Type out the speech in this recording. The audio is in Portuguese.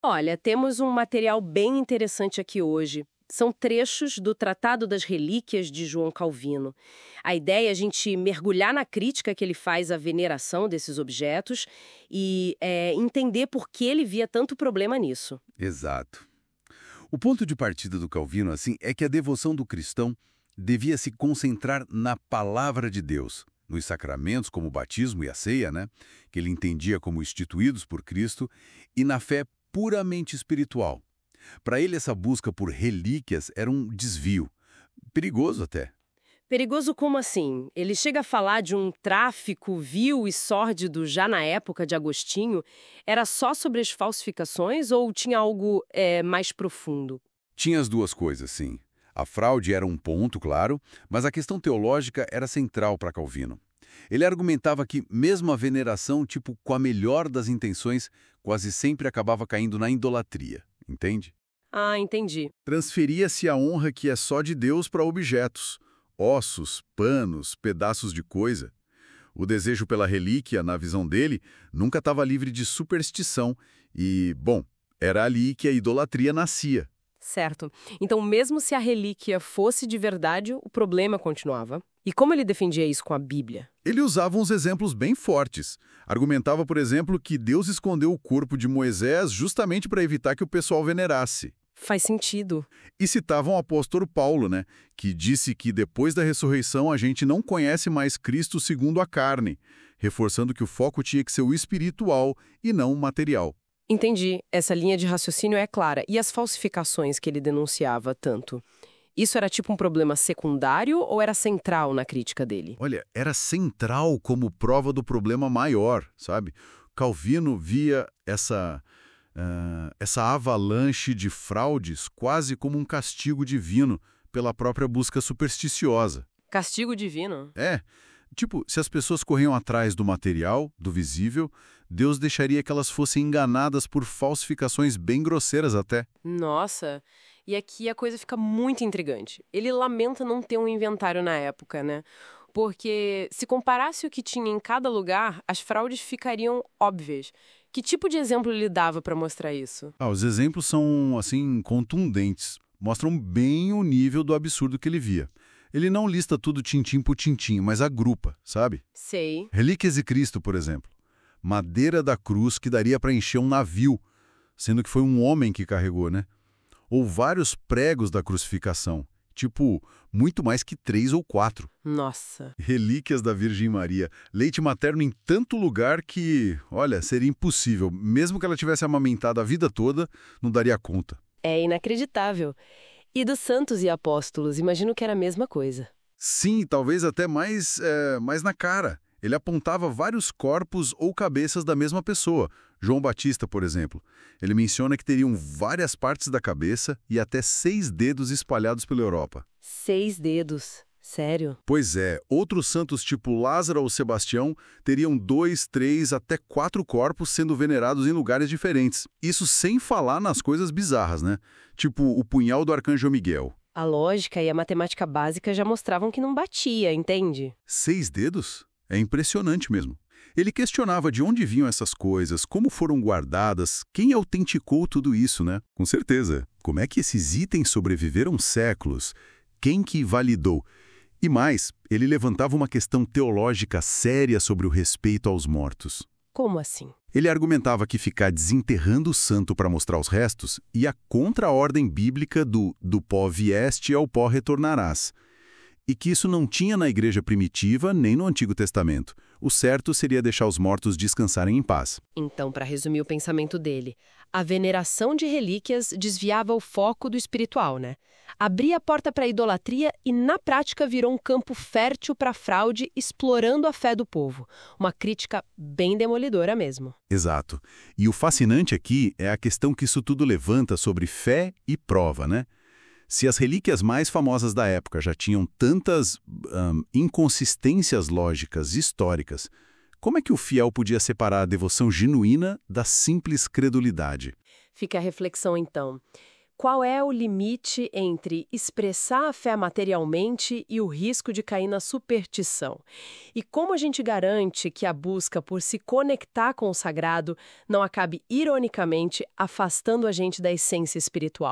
Olha, temos um material bem interessante aqui hoje. São trechos do Tratado das Relíquias de João Calvino. A ideia é a gente mergulhar na crítica que ele faz à veneração desses objetos e entender por que ele via tanto problema nisso. Exato. O ponto de partida do Calvino, assim, é que a devoção do cristão devia se concentrar na palavra de Deus, nos sacramentos como o batismo e a ceia, né, que ele entendia como instituídos por Cristo, e na fé puramente espiritual. Para ele, essa busca por relíquias era um desvio, perigoso até. Perigoso como assim? Ele chega a falar de um tráfico vil e sórdido já na época de Agostinho. Era só sobre as falsificações ou tinha algo mais profundo? Tinha as duas coisas, sim. A fraude era um ponto, claro, mas a questão teológica era central para Calvino. Ele argumentava que mesmo a veneração, tipo, com a melhor das intenções, quase sempre acabava caindo na idolatria, entende? Ah, entendi. Transferia-se a honra que é só de Deus para objetos, ossos, panos, pedaços de coisa. O desejo pela relíquia, na visão dele, nunca estava livre de superstição e, bom, era ali que a idolatria nascia. Certo. Então, mesmo se a relíquia fosse de verdade, o problema continuava. E como ele defendia isso com a Bíblia? Ele usava uns exemplos bem fortes. Argumentava, por exemplo, que Deus escondeu o corpo de Moisés justamente para evitar que o pessoal venerasse. Faz sentido. E citavam o apóstolo Paulo, né, que disse que depois da ressurreição a gente não conhece mais Cristo segundo a carne, reforçando que o foco tinha que ser o espiritual e não o material. Entendi. Essa linha de raciocínio é clara. E as falsificações que ele denunciava tanto? Isso era tipo um problema secundário ou era central na crítica dele? Olha, era central como prova do problema maior, sabe? Calvino via essa avalanche de fraudes quase como um castigo divino pela própria busca supersticiosa. Castigo divino? Tipo, se as pessoas corriam atrás do material, do visível, Deus deixaria que elas fossem enganadas por falsificações bem grosseiras até. Nossa, e aqui a coisa fica muito intrigante. Ele lamenta não ter um inventário na época, né? Porque se comparasse o que tinha em cada lugar, as fraudes ficariam óbvias. Que tipo de exemplo ele dava para mostrar isso? Os exemplos são, assim, contundentes. Mostram bem o nível do absurdo que ele via. Ele não lista tudo tintim por tintim, mas agrupa, sabe? Sei. Relíquias de Cristo, por exemplo. Madeira da cruz que daria para encher um navio, sendo que foi um homem que carregou, né? Ou vários pregos da crucificação, tipo, muito mais que 3 ou 4. Nossa. Relíquias da Virgem Maria, leite materno em tanto lugar que, olha, seria impossível. Mesmo que ela tivesse amamentado a vida toda, não daria conta. É inacreditável. E dos santos e apóstolos, imagino que era a mesma coisa. Sim, talvez até mais na cara. Ele apontava vários corpos ou cabeças da mesma pessoa. João Batista, por exemplo. Ele menciona que teriam várias partes da cabeça e até 6 dedos espalhados pela Europa. 6 dedos. Sério? Pois é, outros santos tipo Lázaro ou Sebastião teriam 2, 3, até 4 corpos sendo venerados em lugares diferentes. Isso sem falar nas coisas bizarras, né? Tipo o punhal do arcanjo Miguel. A lógica e a matemática básica já mostravam que não batia, entende? 6 dedos? É impressionante mesmo. Ele questionava de onde vinham essas coisas, como foram guardadas, quem autenticou tudo isso, né? Com certeza. Como é que esses itens sobreviveram séculos? Quem que validou? E mais, ele levantava uma questão teológica séria sobre o respeito aos mortos. Como assim? Ele argumentava que ficar desenterrando o santo para mostrar os restos ia contra a ordem bíblica do pó vieste e ao pó retornarás. E que isso não tinha na igreja primitiva nem no Antigo Testamento. O certo seria deixar os mortos descansarem em paz. Então, para resumir o pensamento dele, a veneração de relíquias desviava o foco do espiritual, né? Abria a porta para a idolatria e, na prática, virou um campo fértil para a fraude, explorando a fé do povo. Uma crítica bem demolidora mesmo. Exato. E o fascinante aqui é a questão que isso tudo levanta sobre fé e prova, né? Se as relíquias mais famosas da época já tinham tantas inconsistências lógicas históricas, como é que o fiel podia separar a devoção genuína da simples credulidade? Fica a reflexão, então. qual é o limite entre expressar a fé materialmente e o risco de cair na superstição? E como a gente garante que a busca por se conectar com o sagrado não acabe, ironicamente, afastando a gente da essência espiritual?